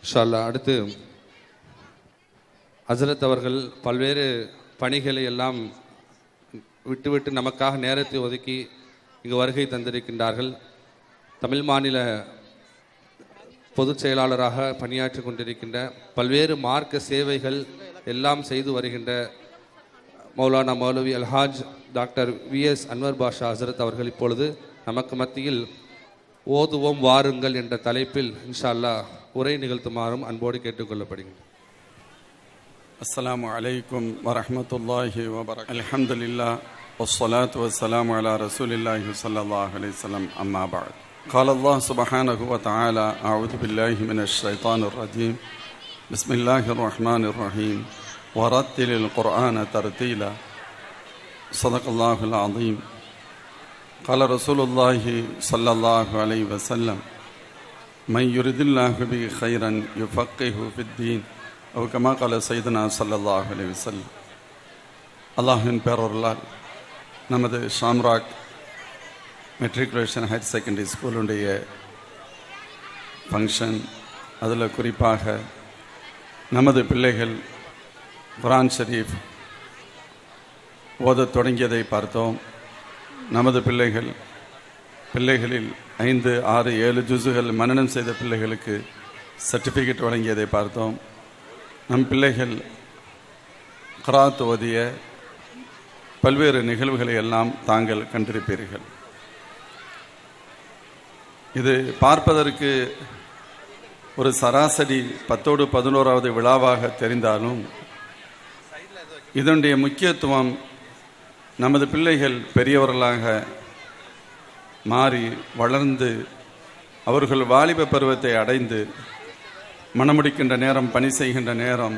இன்ஷா அல்லாஹ். அடுத்து ஹஜ்ரத் அவர்கள் பல்வேறு பணிகளை எல்லாம் விட்டுவிட்டு நமக்காக நேரத்தை ஒதுக்கி இங்கு வருகை தந்திருக்கின்றார்கள். தமிழ் மாநில பொதுச் செயலாளராக பணியாற்றி கொண்டிருக்கின்ற பல்வேறு மார்க்க சேவைகள் எல்லாம் செய்து வருகின்ற மௌலானா மௌலவி அல்ஹாஜ் டாக்டர் விஎஸ் அன்வர் பாஷா ஹசரத் அவர்கள் இப்பொழுது நமக்கு மத்தியில் ஓதுவோம் வாருங்கள் என்ற தலைப்பில் இன்ஷா அல்லாஹ் உரை நிகழ்த்துமாறும் அன்போடு கேட்டுக்கொள்ளப்படுகிறது. அஸ்ஸலாமு அலைக்கும் வரஹ்மத்துல்லாஹி வபரகாத்துஹு. அல்ஹம்துலில்லாஹ் வஸ்ஸலாத்து வஸ்ஸலாமு அலா ரசூலில்லாஹி ஸல்லல்லாஹு அலைஹி வஸல்லம். அம்மா பஅத். قال الله سبحانه وتعالى أعوذ بالله من الشيطان الرجيم بسم الله الرحمن الرحيم ورتل القرآن ترتيلا صدق الله العظيم. قال رسول الله صلى الله عليه وسلم من يرد الله به خيرا يفقهه في الدين أو كما قال سيدنا صلى الله عليه وسلم. அல்லாஹ்வின் பேரருளால் நமது ஷாம்ராக் மெட்ரிகுலேஷன் ஹையர் செகண்டரி ஸ்கூலுடைய ஃபங்க்ஷன், அதில் குறிப்பாக நமது பிள்ளைகள் குர்ஆன் ஷரீஃப் ஓதத் தொடங்கியதை பார்த்தோம். நமது பிள்ளைகளில் 5, 6, 7 ஜுஸுகள் மனனம் செய்த பிள்ளைகளுக்கு சர்டிஃபிகேட் வழங்கியதை பார்த்தோம். நம் பிள்ளைகள் கிராத் ஓதிய பல்வேறு நிகழ்வுகளை எல்லாம் தாங்கள் கண்டிருப்பீர்கள். இது பார்ப்பதற்கு ஒரு சராசரி 10ஓடு 11வது விழாவாக தெரிந்தாலும் இதனுடைய முக்கியத்துவம் நமது பிள்ளைகள் பெரியவர்களாக மாறி வளர்ந்து அவர்கள் வாலிப பருவத்தை அடைந்து மணமுடிக்கின்ற நேரம், பணி செய்கின்ற நேரம்,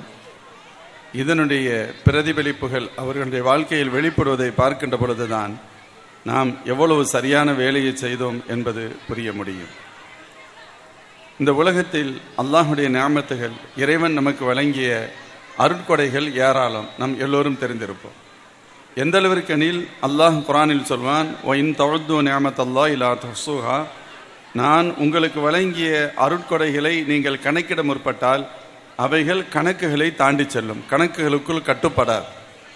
இதனுடைய பிரதிபலிப்புகள் அவர்களுடைய வாழ்க்கையில் வெளிப்படுவதை பார்க்கின்ற பொழுதுதான் நாம் எவ்வளவு சரியான வேலையை செய்தோம் என்பது புரிய முடியும். இந்த உலகத்தில் அல்லாஹுடைய நியாமத்துகள், இறைவன் நமக்கு வழங்கிய அருட்கொடைகள் ஏராளம். நம் எல்லோரும் தெரிந்திருப்போம். எந்த அளவிற்கு எனில் அல்லாஹ் குர்ஆனில் சொல்வான், ஒயின் தவழ்து நியாமத்தல்லாஹ் லா துஹ்ஸூஹா, நான் உங்களுக்கு வழங்கிய அருட்கொடைகளை நீங்கள் கணக்கிட முற்பட்டால் அவைகள் கணக்குகளை தாண்டி செல்லும், கணக்குகளுக்குள் கட்டுப்படாது,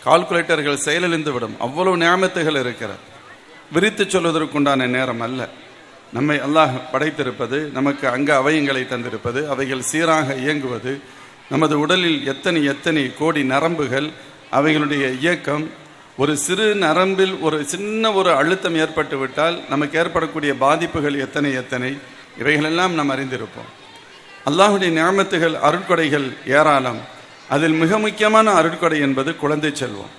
கால்குலேட்டர்கள் செயலிழந்து விடும். அவ்வளவு நியாமத்துகள் இருக்கிறது. விரித்து சொல்வதற்குண்டான நேரம் அல்ல. நம்மை அல்லாஹ் படைத்திருப்பது, நமக்கு அங்க அவயங்களை தந்திருப்பது, அவைகள் சீராக இயங்குவது, நமது உடலில் எத்தனை கோடி நரம்புகள், அவைகளுடைய இயக்கம், ஒரு சிறு நரம்பில் ஒரு சின்ன ஒரு அழுத்தம் ஏற்பட்டு விட்டால் நமக்கு ஏற்படக்கூடிய பாதிப்புகள் எத்தனை இவைகளெல்லாம் நாம் அறிந்திருப்போம். அல்லாஹுடைய நியாமத்துகள், அருட்கொடைகள் ஏராளம். அதில் மிக முக்கியமான அருட்கொடை என்பது குழந்தை செல்வம்.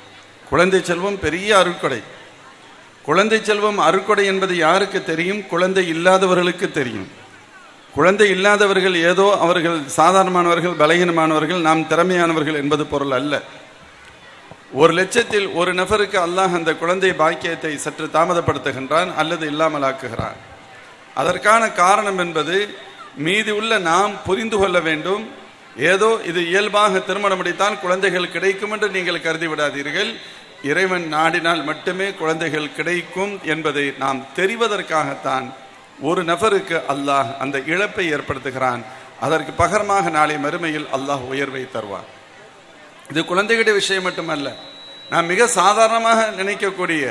குழந்தை செல்வம் பெரிய அருட்கொடை. குழந்தை செல்வம் அருட்கொடை என்பது யாருக்கு தெரியும்? குழந்தை இல்லாதவர்களுக்கு தெரியும். குழந்தை இல்லாதவர்கள் ஏதோ அவர்கள் சாதாரணமானவர்கள், பலகீனமானவர்கள், நாம் திறமையானவர்கள் என்பது பொருள் அல்ல. 1,00,000-ல் 1 நபருக்கு அல்லாஹ் அந்த குழந்தை பாக்கியத்தை சற்று தாமதப்படுத்துகின்றான் அல்லது இல்லாமலாக்குகிறான். அதற்கான காரணம் என்பது மீதி உள்ள நாம் புரிந்து கொள்ள வேண்டும். ஏதோ இது இயல்பாக திருமணம் முடித்தால் குழந்தைகள் கிடைக்கும் என்று நீங்கள் கருதி விடாதீர்கள். இறைவன் நாடினால் மட்டுமே குழந்தைகள் கிடைக்கும் என்பதை நாம் தெரிவதற்காகத்தான் 1 நபருக்கு அல்லாஹ் அந்த இழப்பை ஏற்படுத்துகிறான். அதற்கு பகரமாக நாளை மறுமையில் அல்லாஹ் உயர்வை தருவார். இது குழந்தைகளுடைய விஷயம் மட்டுமல்ல, நாம் மிக சாதாரணமாக நினைக்கக்கூடிய,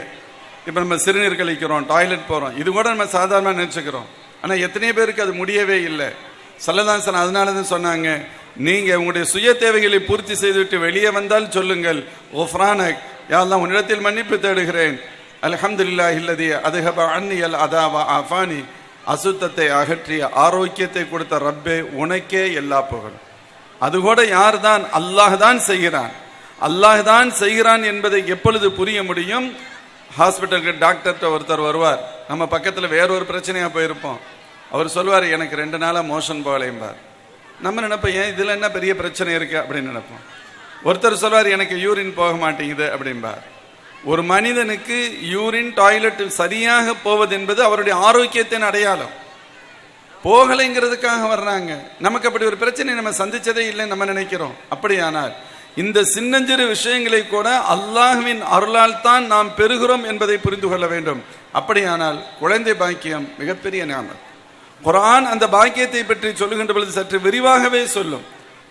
இப்போ நம்ம சிறுநீர் கழிக்கிறோம், டாய்லெட் போகிறோம், இது கூட நம்ம சாதாரணமாக நினச்சிக்கிறோம். ஆனால் எத்தனை பேருக்கு அது முடியவே இல்லை. சொல்லதான் சார், அதனால தான் சொன்னாங்க, நீங்கள் உங்களுடைய சுய தேவைகளை பூர்த்தி செய்துவிட்டு வெளியே வந்தால் சொல்லுங்கள், ஒஃப்ரானக், யாரெல்லாம் உன்னிடத்தில் மன்னிப்பு தேடுகிறேன், அல்ஹம்துலில்லாஹி அல்லதி அதுஹப அன்னியல் அதாவ ஆஃபானி, அசுத்தத்தை அகற்றிய ஆரோக்கியத்தை கொடுத்த ரப்பே உனக்கே எல்லா புகழும். அதுகூட யார் தான்? அல்லாஹ் தான் செய்கிறான். அல்லாஹ் தான் செய்கிறான் என்பதை எப்பொழுது புரிய முடியும்? ஹாஸ்பிட்டலுக்கு டாக்டர்கிட்ட ஒருத்தர் வருவார், நம்ம பக்கத்தில் வேறொரு பிரச்சனையாக போயிருப்போம். அவர் சொல்வார், எனக்கு 2 நாளாக மோஷன் போகலைம்பார். நம்ம நினைப்போம், ஏன் இதில் என்ன பெரிய பிரச்சனை இருக்குது அப்படின்னு நினைப்போம். ஒருத்தர் சொல்வார், எனக்கு யூரின் போக மாட்டேங்குது அப்படிம்பார். ஒரு மனிதனுக்கு யூரின், டாய்லெட் சரியாக போவது என்பது அவருடைய ஆரோக்கியத்தின் அடையாளம். போகலைங்கிறதுக்காக வர்றாங்க. நமக்கு அப்படி ஒரு பிரச்சனை நம்ம சந்திச்சதே இல்லைன்னு நம்ம நினைக்கிறோம். அப்படியானால் இந்த சின்னஞ்சிறு விஷயங்களை கூட அல்லாஹ்வின் அருளால் தான் நாம் பெறுகிறோம் என்பதை புரிந்து கொள்ள வேண்டும். அப்படியானால் குழந்தை பாக்கியம் மிகப்பெரிய நியாமத். குர்ஆன் அந்த பாக்கியத்தை பற்றி சொல்லுகின்ற பொழுது சற்று விரிவாகவே சொல்லும்.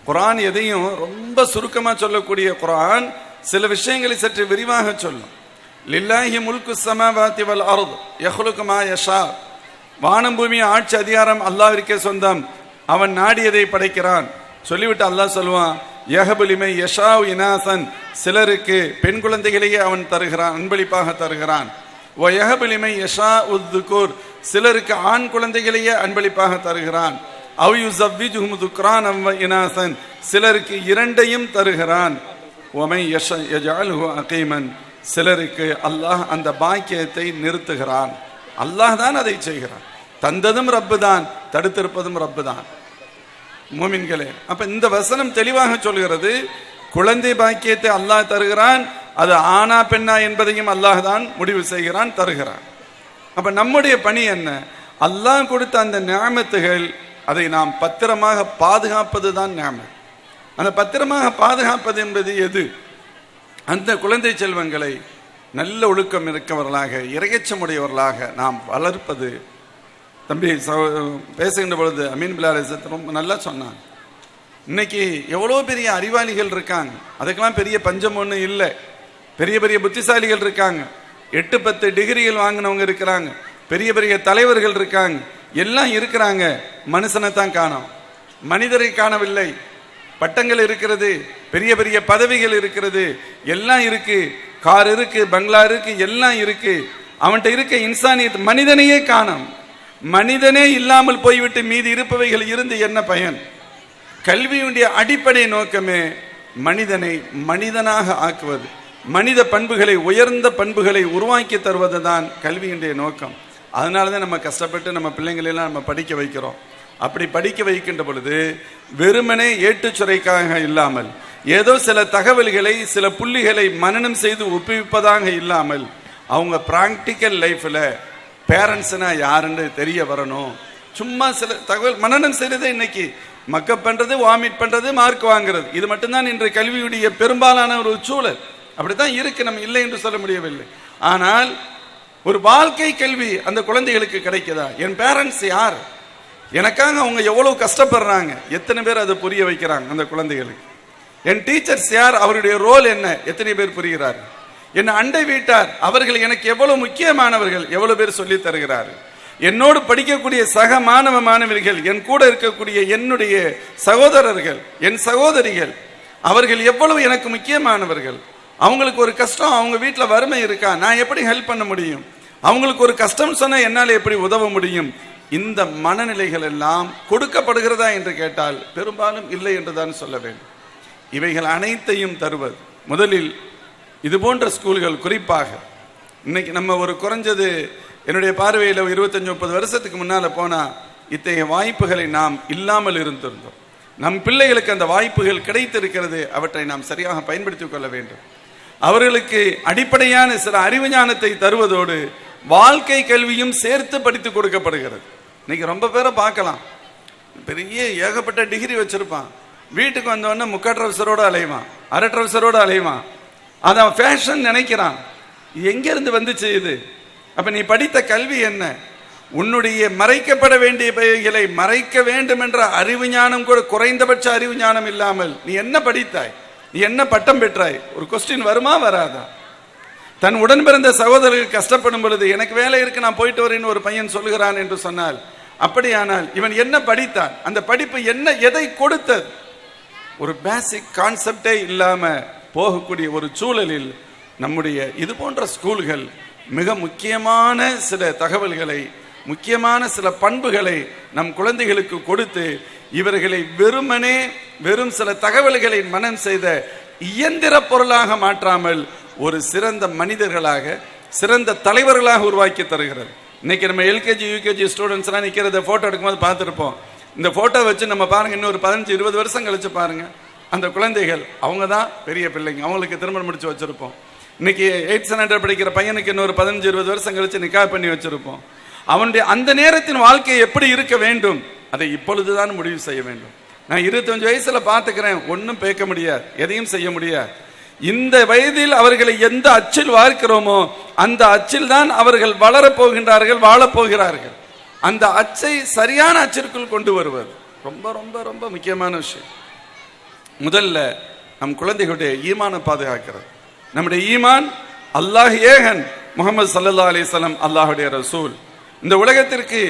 குர்ஆன் எதையும் ரொம்ப சுருக்கமா சொல்லக்கூடிய குர்ஆன் சில விஷயங்களை சற்று விரிவாக சொல்லும். லில்லாஹி முல்கு ஸமாவாதி வல் அர்த் யஹ்லுகு மா யஷா. வானம் பூமி ஆட்சி அதிகாரம் அல்லாஹ்விற்கே சொந்தம், அவன் நாடியதை படைக்கிறான். சொல்லிவிட்டு அல்லாஹ் சொல்லுவான், யஹபு லிமை யஷாஉ இனாசன், சிலருக்கு பெண் குழந்தைகளையே அவன் தருகிறான், அன்பளிப்பாக தருகிறான். வ யஹபு லிமை யஷாஉ ذுகுர், சிலருக்கு ஆண் குழந்தைகளையே அன்பளிப்பாக தருகிறான். அவ் யுஸவ்விஜுஹும் ذுக்ரானன் வ இனாசன், சிலருக்கு இரண்டையும் தருகிறான். வ மை யஜஅல்ஹு அகீமன், சிலருக்கு அல்லாஹ் அந்த பாக்கியத்தை நிறுத்துகிறான். அல்லாஹ் தான் அதை செய்கிறான். தந்ததும் ரப்பு தான், தடுத்திருப்பதும் ரப்பு தான். மூமின்களே, அப்ப இந்த வசனம் தெளிவாக சொல்கிறது, குழந்தை பாக்கியத்தை அல்லாஹ் தருகிறான். அது ஆனா பெண்ணா என்பதையும் அல்லாஹ் தான் முடிவு செய்கிறான், தருகிறான். அப்ப நம்முடைய பணி என்ன? அல்லாஹ் கொடுத்த அந்த நியாமத்துகள், அதை நாம் பத்திரமாக பாதுகாப்பது தான் நியாமத். அந்த பத்திரமாக பாதுகாப்பது என்பது எது? அந்த குழந்தை செல்வங்களை நல்ல ஒழுக்கம் இருக்கவர்களாக, இரையச்சமுடையவர்களாக நாம் வளர்ப்பது. தம்பி பேசுகின்ற பொழுது அமீன் பிலால் ரொம்ப நல்லா சொன்னாங்க. இன்னைக்கு எவ்வளோ பெரிய அறிவாளிகள் இருக்காங்க, அதுக்கெல்லாம் பெரிய பஞ்சம் ஒன்றும் இல்லை. பெரிய பெரிய புத்திசாலிகள் இருக்காங்க, 8-10 டிகிரிகள் வாங்கினவங்க இருக்கிறாங்க, பெரிய பெரிய தலைவர்கள் இருக்காங்க, எல்லாம் இருக்கிறாங்க. மனுஷனை தான் காணோம், மனிதரை காணவில்லை. பட்டங்கள் இருக்கிறது, பெரிய பெரிய பதவிகள் இருக்கிறது, எல்லாம் இருக்கு, கார் இருக்கு, பங்களா இருக்கு, எல்லாம் இருக்கு. அவன்கிட்ட இருக்க இன்சானியத், மனிதனையே காணோம். மனிதனே இல்லாமல் போய்விட்டு மீதி இருப்பவைகள் இருந்து என்ன பயன்? கல்வியுடைய அடிப்படை நோக்கமே மனிதனை மனிதனாக ஆக்குவது, மனித பண்புகளை, உயர்ந்த பண்புகளை உருவாக்கி தருவது தான் கல்வியுடைய நோக்கம். அதனாலதான் நம்ம கஷ்டப்பட்டு நம்ம பிள்ளைங்களெல்லாம் நம்ம படிக்க வைக்கிறோம். அப்படி படிக்க வைக்கின்ற பொழுது வெறுமனே ஏட்டுச்சுரைக்காக இல்லாமல், ஏதோ சில தகவல்களை, சில புள்ளிகளை மனனம் செய்து ஒப்புவிப்பதாக இல்லாமல், அவங்க பிராக்டிக்கல் லைஃப்ல பேரண்ட்ஸ்னா யாருன்னு தெரிய வரணும். சும்மா சில தகவல் மனனம் செய்யறது, இன்னைக்கு மக்கப் பண்றது, வாமிட் பண்றது, மார்க் வாங்குறது, இது மட்டும்தான் இன்று கல்வியுடைய பெரும்பாலான ஒரு சூழல். அப்படித்தான் இருக்கு, நம்ம இல்லை என்று சொல்ல முடியவில்லை. ஆனால் ஒரு வாழ்க்கை கல்வி அந்த குழந்தைகளுக்கு கிடைக்குதா? என் பேரண்ட்ஸ் யார், எனக்காக அவங்க எவ்வளவு கஷ்டப்படுறாங்க, எத்தனை பேர் அதை புரிய வைக்கிறாங்க அந்த குழந்தைகளுக்கு? என் டீச்சர்ஸ் யார், அவருடைய ரோல் என்ன, எத்தனை பேர் புரிகிறார்? என் அண்டை வீட்டார், அவர்கள் எனக்கு எவ்வளவு முக்கியமானவர்கள், எவ்வளவு பேர் சொல்லி தருகிறார்கள்? என்னோடு படிக்கக்கூடிய சக மாணவ மாணவிகள், என் கூட இருக்கக்கூடிய என்னுடைய சகோதரர்கள், என் சகோதரிகள், அவர்கள் எவ்வளவு எனக்கு முக்கியமானவர்கள்? அவங்களுக்கு ஒரு கஷ்டம், அவங்க வீட்டில் வறுமை இருக்கா, நான் எப்படி ஹெல்ப் பண்ண முடியும்? அவங்களுக்கு ஒரு கஷ்டம் சொன்னா என்னால் எப்படி உதவ முடியும்? இந்த மனநிலைகள் எல்லாம் கொடுக்கப்படுகிறதா என்று கேட்டால் பெரும்பாலும் இல்லை என்றுதான் சொல்ல வேண்டும். இவைகள் அனைத்தையும் தருவது முதலில் இது போன்ற ஸ்கூல்கள். குறிப்பாக இன்னைக்கு நம்ம ஒரு குறைஞ்சது என்னுடைய பார்வையில் 25-30 வருஷத்துக்கு முன்னால போனா இத்தகைய வாய்ப்புகளை நாம் இல்லாமல் இருந்திருந்தோம். நம் பிள்ளைகளுக்கு அந்த வாய்ப்புகள் கிடைத்திருக்கிறது, அவற்றை நாம் சரியாக பயன்படுத்திக் கொள்ள வேண்டும். அவர்களுக்கு அடிப்படையான சில அறிவு ஞானத்தை தருவதோடு வாழ்க்கை கல்வியும் சேர்த்து படித்து கொடுக்கப்படுகிறது. இன்னைக்கு ரொம்ப பேரை பார்க்கலாம், பெரிய ஏகப்பட்ட டிகிரி வச்சிருப்பான், வீட்டுக்கு வந்தவொடனே முக்கா ட்ரவுசரோடு அலைவான், அரை ட்ரவுசரோடு அலைவான். அதான் ஃபேஷன் நினைக்கிறான். எங்கிருந்து வந்துச்சு இது? அப்ப நீ படித்த கல்வி என்ன? உன்னுடைய மறைக்கப்பட வேண்டியவைகளை மறைக்க வேண்டும் என்ற அறிவு ஞானம் கூட, குறைந்தபட்ச அறிவு ஞானம் இல்லாமல் நீ என்ன படித்தாய், நீ என்ன பட்டம் பெற்றாய்? ஒரு கொஸ்டின் வருமா வராதா? தன் உடன் பிறந்த சகோதரர்கள் கஷ்டப்படும் பொழுது எனக்கு வேலை இருக்கு, நான் போயிட்டு வரேன்னு ஒரு பையன் சொல்லுகிறான் என்று சொன்னால், அப்படியானால் இவன் என்ன படித்தான்? அந்த படிப்பு என்ன, எதை கொடுத்தது? ஒரு பேசிக் கான்செப்டே இல்லாம போகக்கூடிய ஒரு சூழலில் நம்முடைய இது போன்ற ஸ்கூல்கள் மிக முக்கியமான சில தகவல்களை, முக்கியமான சில பண்புகளை நம் குழந்தைகளுக்கு கொடுத்து இவர்களை வெறும் சில தகவல்களை மனம் செய்த இயந்திர பொருளாக மாற்றாமல் ஒரு சிறந்த மனிதர்களாக, சிறந்த தலைவர்களாக உருவாக்கி தருகிறது. இன்னைக்கு நம்ம எல்கேஜி யூகேஜி ஸ்டூடெண்ட்ஸ் எல்லாம் நிக்கிறத போட்டோ எடுக்கும்போது பார்த்துருப்போம். இந்த போட்டோ வச்சு நம்ம பாருங்க, இன்னொரு 15-20 வருஷம் கழிச்சு பாருங்க, அந்த குழந்தைகள் அவங்க தான் பெரிய பிள்ளைங்க, அவங்களுக்கு திருமணம் முடிச்சு வச்சிருப்போம். இன்னைக்கு 8th ஸ்டாண்டர்ட் படிக்கிற பையனுக்கு இன்னொரு 15-20 வருஷம் கழிச்சு நிக்கா பண்ணி வச்சிருப்போம். அவனுடைய அந்த நேரத்தின் வாழ்க்கை எப்படி இருக்க வேண்டும், அதை இப்பொழுதுதான் முடிவு செய்ய வேண்டும். நான் 25 வயசுல பாத்துக்கிறேன், ஒன்னும் பேக்க முடியாது, எதையும் செய்ய முடியாது. இந்த வயதில் அவர்களை எந்த அச்சில் வார்க்கிறோமோ அந்த அச்சில் தான் அவர்கள் வளரப் போகின்றார்கள், வாழப் போகிறார்கள். அந்த அச்சை சரியான அச்சிற்குள் கொண்டு வருவது ரொம்ப ரொம்ப ரொம்ப முக்கியமான விஷயம். முதல்ல நம் குழந்தைகளுடைய ஈமானை பாதுகாக்கிறது. நம்முடைய ஈமான் அல்லாஹ் ஏகன், முஹம்மது ஸல்லல்லாஹு அலைஹி வஸல்லம் அல்லாஹ்வுடைய ரசூல். இந்த உலகத்திற்கு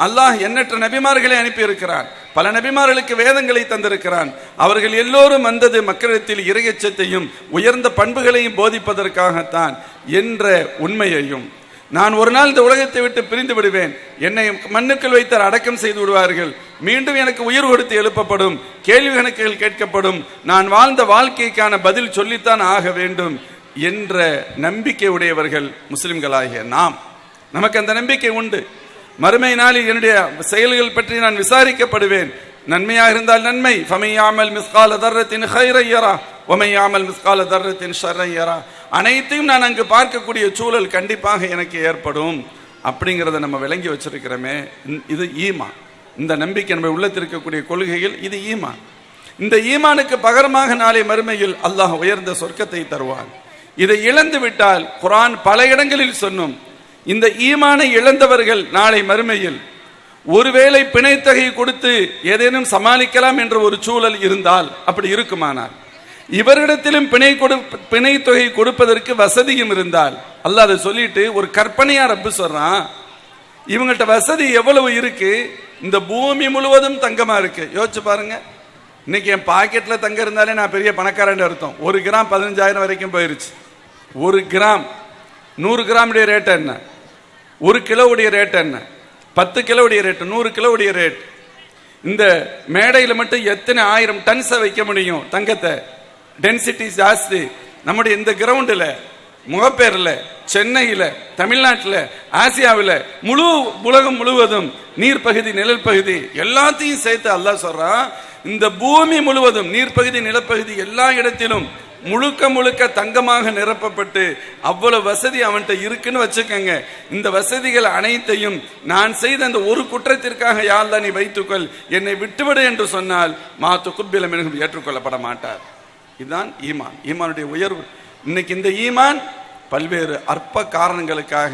அல்லாஹ் எண்ணற்ற நபிமார்களை அனுப்பி இருக்கிறான். பல நபிமார்களுக்கு வேதங்களை தந்திருக்கிறான். அவர்கள் எல்லோரும் வந்தது மக்களிடத்தில் இறையச்சத்தையும் உயர்ந்த பண்புகளையும் போதிப்பதற்காகத்தான் என்ற உண்மையையும், நான் ஒரு நாள் இந்த உலகத்தை விட்டு பிரிந்து விடுவேன், என்னை மண்ணுக்குள் வைத்தார் அடக்கம் செய்து விடுவார்கள், மீண்டும் எனக்கு உயிர் கொடுத்து எழுப்பப்படும், கேள்வி கணக்குகள் கேட்கப்படும், நான் வாழ்ந்த வாழ்க்கைக்கான பதில் சொல்லித்தான் ஆக வேண்டும் என்ற நம்பிக்கை உடையவர்கள் முஸ்லிம்களாகிய நாம். நமக்கு அந்த நம்பிக்கை உண்டு. மறுமை நாளில் என்னுடைய செயல்கள் பற்றி நான் விசாரிக்கப்படுவேன். நன்மையாக இருந்தால் நன்மை, ஃபமையாமல் மிஸ்கால தர்ரத்தின் ஹைரன் யரா வமையாமல் மிஸ்கால தர்ரத்தின் ஷர்ரன் யரா, அனைத்தையும் நான் அங்கு பார்க்கக்கூடிய சூழல் கண்டிப்பாக எனக்கு ஏற்படும் அப்படிங்கிறத நம்ம விளங்கி வச்சிருக்கிறோமே. இது ஈமான். இந்த நம்பிக்கை நம்ம உள்ளத்தில் இருக்கக்கூடிய கொள்கைகள், இது ஈமான். இந்த ஈமானுக்கு பகரமாக நாளை மறுமையில் அல்லாஹ் உயர்ந்த சொர்க்கத்தை தருவான். இதை இழந்து விட்டால் குர்ஆன் பல இடங்களில் சொன்னும், இந்த ஈமானை இழந்தவர்கள் நாளை மறுமையில் ஒருவேளை பிணைத்தொகை கொடுத்து ஏதேனும் சமாளிக்கலாம் என்ற ஒரு சூழல் இருந்தால், அப்படி இருக்குமானால், இவரிடத்திலும் பிணை தொகை கொடுப்பதற்கு வசதியும் இருந்தால், அல்லாஹ் அதை சொல்லிட்டு ஒரு கற்பனையா ரப்பு சொல்றான், இவங்கள்ட்ட வசதி எவ்வளவு இருக்கு, இந்த பூமி முழுவதும் தங்கமா இருக்கு. யோசிச்சு பாருங்க. இன்னைக்கு என் பாக்கெட்ல தங்க இருந்தாலே நான் பெரிய பணக்காரன் அர்த்தம். 1 கிராம் 15,000 வரைக்கும் போயிருச்சு. 1 கிராம் 100 கிராமுடைய ரேட் என்ன, 1 கிலோவுடைய ரேட் என்ன, 10 கிலோவுடைய ரேட், 100 கிலோவுடைய ரேட். இந்த மேடையில மட்டும் எத்தனை 1000 டன்ஸை வைக்க முடியும் தங்கத்தை? டென்சிட்டி ஜாஸ்தி. நம்முடைய இந்த கிரவுண்டில், முகப்பேரில், சென்னையில், தமிழ்நாட்டில், ஆசியாவில், முழு உலகம் முழுவதும் நீர்ப்பகுதி நிழல் பகுதி எல்லாத்தையும் சேர்த்து அல்லாஹ் சொல்றான், இந்த பூமி முழுவதும் நீர்ப்பகுதி நிலப்பகுதி எல்லா இடத்திலும் முழுக்க முழுக்க தங்கமாக நிரப்பப்பட்டு அவ்வளவு வசதி அவன்கிட்ட இருக்குன்னு வச்சுக்கோங்க. இந்த வசதிகள் அனைத்தையும் நான் செய்த அந்த ஒரு குற்றத்திற்காக யா அல்லாஹ் நீ வைத்துக்கொள், என்னை விட்டுவிடு என்று சொன்னால் மா துகுப்பில மின்ஹும் ஏற்றுக்கொள்ளப்பட மாட்டார். இதுதான் ஈமான், ஈமானுடைய உயர்வு. இன்னைக்கு இந்த ஈமான் பல்வேறு அற்ப காரணங்களுக்காக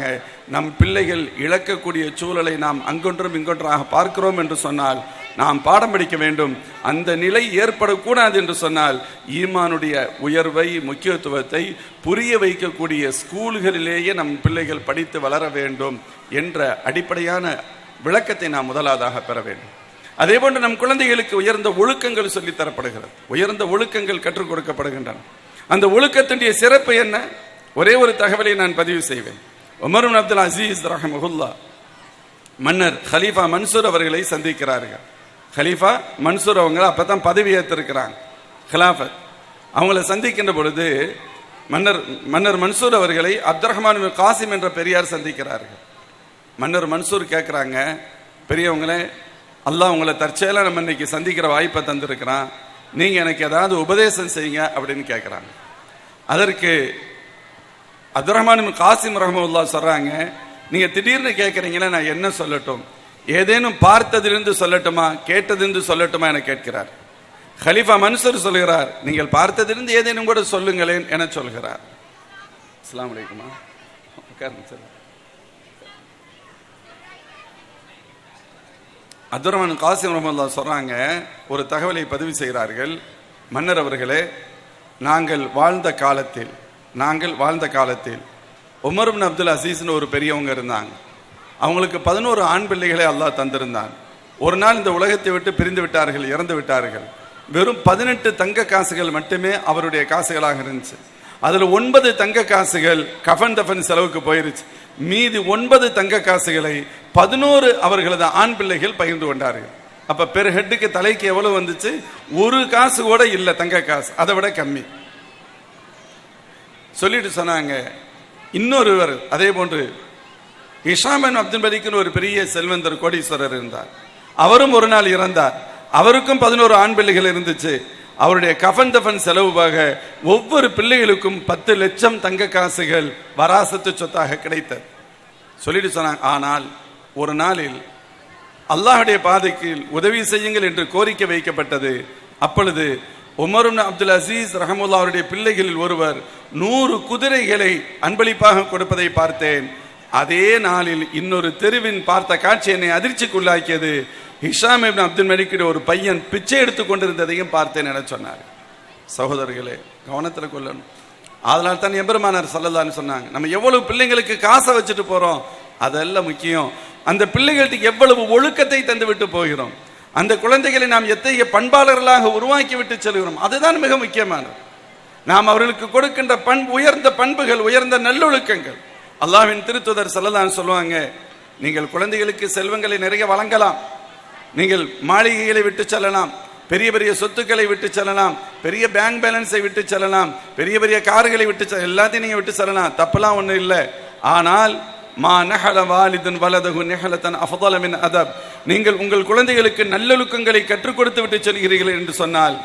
நம் பிள்ளைகள் இழக்கக்கூடிய சூழலை நாம் அங்கொன்றும் இங்கொன்றாக பார்க்கிறோம் என்று சொன்னால் நாம் பாடம் படிக்க வேண்டும். அந்த நிலை ஏற்படக்கூடாது என்று சொன்னால் ஈமானுடைய உயர்வை, முக்கியத்துவத்தை புரிய வைக்கக்கூடிய ஸ்கூல்களிலேயே நம் பிள்ளைகள் படித்து வளர வேண்டும் என்ற அடிப்படையான விளக்கத்தை நாம் முதலாவதாக பெற வேண்டும். அதே போன்று நம் குழந்தைகளுக்கு உயர்ந்த ஒழுக்கங்கள் சொல்லித்தரப்படுகிறது, உயர்ந்த ஒழுக்கங்கள் கற்றுக் கொடுக்கப்படுகின்றன. அந்த ஒழுக்கத்தினுடைய சிறப்பு என்ன? ஒரே ஒரு தகவலை நான் பதிவு செய்வேன். உமர் இப்னு அப்துல் அசீஸ் ரஹ்மஹுல்லா மன்னர் ஹலீஃபா மன்சூர் அவர்களை சந்திக்கிறார்கள். ஹலீஃபா மன்சூர் அவங்க அப்பதான் பதவி ஏற்றிருக்கிறாங்க, ஹிலாஃபத். அவங்கள சந்திக்கின்ற பொழுது மன்னர் மன்சூர் அவர்களை அப்துல் ரஹ்மான் இப்னு காசிம் என்ற பெரியார் சந்திக்கிறார்கள். மன்னர் மன்சூர் கேட்குறாங்க, பெரியவங்களே, அல்லாஹ் உங்களை தற்செயலாக நம்ம இன்னைக்கு சந்திக்கிற வாய்ப்பை தந்திருக்கிறான், நீங்க எனக்கு ஏதாவது உபதேசம் செய்யுங்க அப்படின்னு கேட்குறாங்க. அதற்கு அப்துல் ரஹ்மான் இப்னு காசிம் ரஹ்மத்துல்லாஹ் சொல்றாங்க, நீங்க திடீர்னு கேட்குறீங்களே, நான் என்ன சொல்லட்டும்? ஏதேனும் பார்த்ததிலிருந்து சொல்லட்டுமா, கேட்டதிலிருந்து சொல்லட்டுமா என கேட்கிறார். ஹலீஃபா மன்சூர் சொல்கிறார், நீங்கள் பார்த்ததிலிருந்து ஏதேனும் கூட சொல்லுங்களேன் என சொல்கிறார். அஸ்ஸலாமு அலைக்குமா. அப்துல் ரஹ்மான் காசிம் ரஹ்மத்துல்லாஹ் சொல்றாங்க, ஒரு தகவலை பதிவு செய்கிறார்கள். மன்னர் அவர்களே, நாங்கள் வாழ்ந்த காலத்தில் உமர் இப்னு அப்துல் அசீஸ்னு ஒரு பெரியவங்க இருந்தாங்க. அவங்களுக்கு 11 ஆண் பிள்ளைகளை அல்லாஹ் தந்திருந்தான். ஒரு நாள் இந்த உலகத்தை விட்டு பிரிந்து விட்டார்கள், இறந்து விட்டார்கள். வெறும் 18 தங்க காசுகள் மட்டுமே அவருடைய காசுகளாக இருந்துச்சு. அதுல 9 தங்க காசுகள் கஃபன் தஃபன் செலவுக்கு போயிருச்சு. மீதி 9 தங்க காசுகளை 11 அவர்களது ஆண் பிள்ளைகள் பகிர்ந்து கொண்டார்கள். அப்ப பெர் ஹெட்டுக்கு தலைக்கு எவ்வளவு வந்துச்சு? 1 காசு கூட இல்ல, தங்க காசு அதை விட கம்மி. சொல்லிட்டு சொன்னாங்க, இன்னொருவர் அதே போன்று ஹிஷாம் பின் அப்துல் மலிக்னு ஒரு பெரிய செல்வந்தர் கோடீஸ்வரர் இருந்தார். அவரும் ஒரு நாள் இறந்தார். அவருக்கும் 11 ஆண் பிள்ளைகள் இருந்துச்சு. அவருடைய கஃபன் தஃபன் செலவுவாக ஒவ்வொரு பிள்ளைகளுக்கும் 10 லட்சம் தங்க காசுகள் வராசத்து சொத்தாக கிடைத்தது. சொல்லிட்டு சொன்னாங்க, ஆனால் ஒரு நாளில் அல்லாஹுடைய பாதைக்கு உதவி செய்யுங்கள் என்று கோரிக்கை வைக்கப்பட்டது. அப்பொழுது உமர் இப்னு அப்துல் அசீஸ் ரஹ்மத்துல்லாஹ் அவருடைய பிள்ளைகளில் ஒருவர் 100 குதிரைகளை அன்பளிப்பாக கொடுப்பதை பார்த்தேன். அதே நாளில் இன்னொரு தெருவின் பார்த்த காட்சி என்னை அதிர்ச்சிக்குள்ளாக்கியது. ஹிஷாம் இப்னு அப்துல் மலிக்கிட ஒரு பையன் பிச்சை எடுத்து கொண்டிருந்ததையும் பார்த்தேன் என சொன்னார். சகோதரர்களே, கவனத்தில் கொள்ளணும். அதனால தான் எம்பெருமானார் ஸல்லல்லாஹு அலைஹி சொன்னாங்க, நம்ம எவ்வளவு பிள்ளைங்களுக்கு காசை வச்சுட்டு போறோம் அதெல்லாம் முக்கியம், அந்த பிள்ளைகளுக்கு எவ்வளவு ஒழுக்கத்தை தந்து விட்டு போகிறோம், அந்த குழந்தைகளை நாம் எத்தகைய பண்பாளர்களாக உருவாக்கி விட்டு செல்கிறோம், அதுதான் மிக முக்கியமானது. நாம் அவர்களுக்கு கொடுக்கின்ற உயர்ந்த பண்புகள், உயர்ந்த நல்லொழுக்கங்கள். அல்லாஹ்வின் திருத்தூதர் ஸல்லல்லாஹு அலைஹி சொல்லுவாங்க, நீங்கள் குழந்தைகளுக்கு செல்வங்களை நிறைய வழங்கலாம், நீங்கள் மாளிகைகளை விட்டு செல்லலாம், பெரிய பெரிய சொத்துக்களை விட்டு செல்லலாம், பெரிய பேங்க் பேலன்ஸை விட்டு செல்லலாம், பெரிய பெரிய கார்களை விட்டு எல்லாத்தையும் நீங்க விட்டு செல்லலாம், தப்பெல்லாம் ஒன்றும் இல்லை. ஆனால் மா நஹல வாலிதுன் வலதஹு நஹலதன் அஃதல மின் அதப், நீங்கள் உங்கள் குழந்தைகளுக்கு நல்லொழுக்கங்களை கற்றுக் கொடுத்து விட்டு செல்கிறீர்கள் என்று சொன்னால்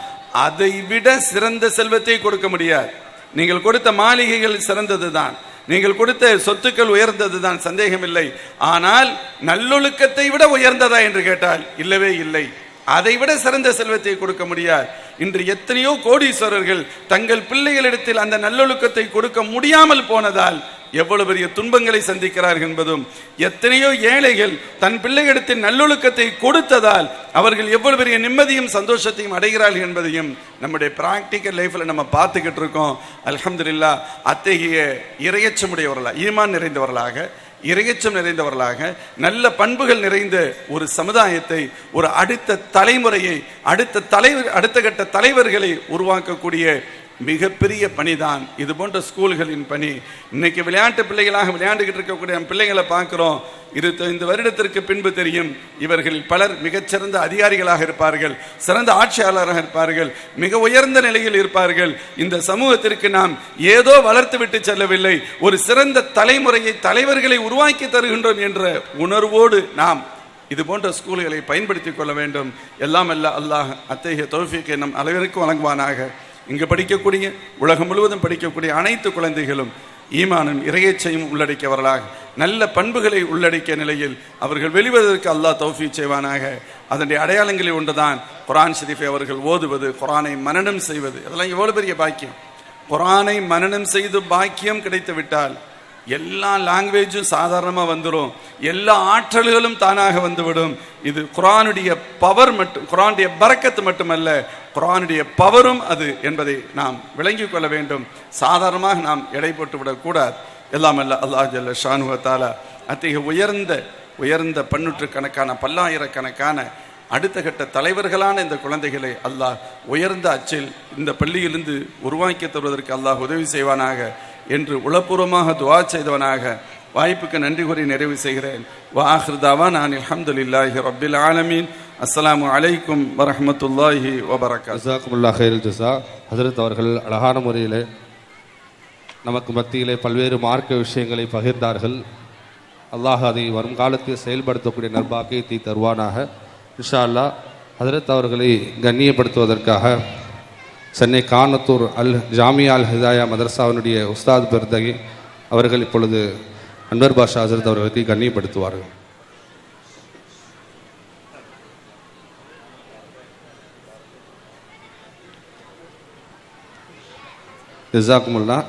அதை விட சிறந்த செல்வத்தை கொடுக்க முடியாது. நீங்கள் கொடுத்த மாளிகைகள் சிறந்தது தான், நீங்கள் கொடுத்த சொத்துக்கள் உயர்ந்தது தான், சந்தேகமில்லை. ஆனால் நல்லொழுக்கத்தை விட உயர்ந்ததா என்று கேட்டால் இல்லவே இல்லை. அதை விட சிறந்த செல்வத்தை கொடுக்க முடியாது. இன்று எத்தனையோ கோடீஸ்வரர்கள் தங்கள் பிள்ளைகளிடத்தில் அந்த நல்லொழுக்கத்தை கொடுக்க முடியாமல் போனதால் எவ்வளவு பெரிய துன்பங்களை சந்திக்கிறார்கள் என்பதும், எத்தனையோ ஏழைகள் தன் பிள்ளைகளிடத்தில் நல்லொழுக்கத்தை கொடுத்ததால் அவர்கள் எவ்வளவு பெரிய நிம்மதியும் சந்தோஷத்தையும் அடைகிறார்கள் என்பதையும் நம்முடைய பிராக்டிக்கல் லைஃப்ல நம்ம பார்த்துக்கிட்டு இருக்கோம். அல்ஹம்துலில்லாஹ், அத்தகைய இறையச்சமுடையவர்களாக, ஈமான் நிறைந்தவர்களாக, இறையச்சம் நிறைந்தவர்களாக, நல்ல பண்புகள் நிறைந்த ஒரு சமுதாயத்தை, ஒரு அடுத்த தலைமுறையை, அடுத்த கட்ட தலைவர்களை உருவாக்கக்கூடிய மிகப்பெரிய பணிதான் இது போன்ற ஸ்கூல்களின் பணி. இன்னைக்கு விளையாட்டு பிள்ளைகளாக விளையாண்டுகிட்டு இருக்கக்கூடிய பிள்ளைகளை பார்க்கிறோம். 25 வருடத்திற்கு பின்பு தெரியும், இவர்கள் பலர் மிகச்சிறந்த அதிகாரிகளாக இருப்பார்கள், சிறந்த ஆட்சியாளராக இருப்பார்கள், மிக உயர்ந்த நிலையில் இருப்பார்கள். இந்த சமூகத்திற்கு நாம் ஏதோ வளர்த்து விட்டு செல்லவில்லை, ஒரு சிறந்த தலைமுறையை, தலைவர்களை உருவாக்கி தருகின்றோம் என்ற உணர்வோடு நாம் இது போன்ற ஸ்கூல்களை பயன்படுத்திக் கொள்ள வேண்டும். எல்லாம் அல்ல அல்லாஹ் அத்தகைய தௌஃபீக்கை நம் அனைவருக்கும் வழங்குவானாக. இங்கு படிக்கக்கூடிய, உலகம் முழுவதும் படிக்கக்கூடிய அனைத்து குழந்தைகளும் ஈமானும் இறையச்சையும் உள்ளடக்கியவர்களாக, நல்ல பண்புகளை உள்ளடக்கிய நிலையில் அவர்கள் வெளிவதற்கு அல்லாஹ் தௌஃபீக் செய்வானாக. அதனுடைய அடையாளங்களில் ஒன்றுதான் குர்ஆன் ஷரீஃபை அவர்கள் ஓதுவது, குர்ஆனை மனனம் செய்வது. அதெல்லாம் எவ்வளவு பெரிய பாக்கியம்! குர்ஆனை மனனம் செய்து பாக்கியம் கிடைத்து விட்டால் எல்லா லாங்குவேஜும் சாதாரணமாக வந்துடும், எல்லா ஆற்றல்களும் தானாக வந்துவிடும். இது குர்ஆனுடைய பவர் மட்டும், குர்ஆனுடைய பரக்கத்து மட்டுமல்ல, குர்ஆனுடைய பவரும் அது என்பதை நாம் விளங்கிக் கொள்ள வேண்டும். சாதாரணமாக நாம் எடை போட்டு விடக்கூடாது. எல்லாம் அல்ல அல்லாஹ் ஜல்ல ஷானுஹு வ தஆலா அத்தகைய உயர்ந்த பன்நூற்றுக்கணக்கான பல்லாயிரக்கணக்கான அடுத்த கட்ட தலைவர்களான இந்த குழந்தைகளை அல்லாஹ் உயர்ந்த அச்சில் இந்த பள்ளியிலிருந்து உருவாக்கி தருவதற்கு அல்லாஹ் உதவி செய்வானாக என்று உளப்பூர்வமாக துஆ செய்தவனாக வாய்ப்புக்கு நன்றி கூறி நிறைவு செய்கிறேன். வஆஹிரு தஅவானா அல்ஹம்துலில்லாஹி ரப்பில் ஆலமீன். அஸ்ஸலாமு அலைக்கும் வரஹ்மத்துல்லாஹி வபரகாத்துஹு. ஜஸாக்குமுல்லாஹ் கைரல் ஜஸா. ஹஜ்ரத் அவர்கள் அழகான முறையில் நமக்கு மத்தியிலே பல்வேறு மார்க்க விஷயங்களை பகிர்ந்தார்கள். அல்லாஹ் அதை வரும் காலத்தில் செயல்படுத்தக்கூடிய நற்பாக்கியத்தை தருவானாக. இன்ஷா அல்லாஹ் ஹஜ்ரத் அவர்களை கண்ணியப்படுத்துவதற்காக சென்னை கானத்தூர் ஜாமியா அல் ஹிதாயா மதரசாவினுடைய உஸ்தாத் பெர்தகி அவர்கள் இப்பொழுது அன்வர் பாஷா ஹஜ்ரத் அவர்களுக்கு கண்ணியப்படுத்துவார்கள். ஜஸாக்குமுல்லாஹ்.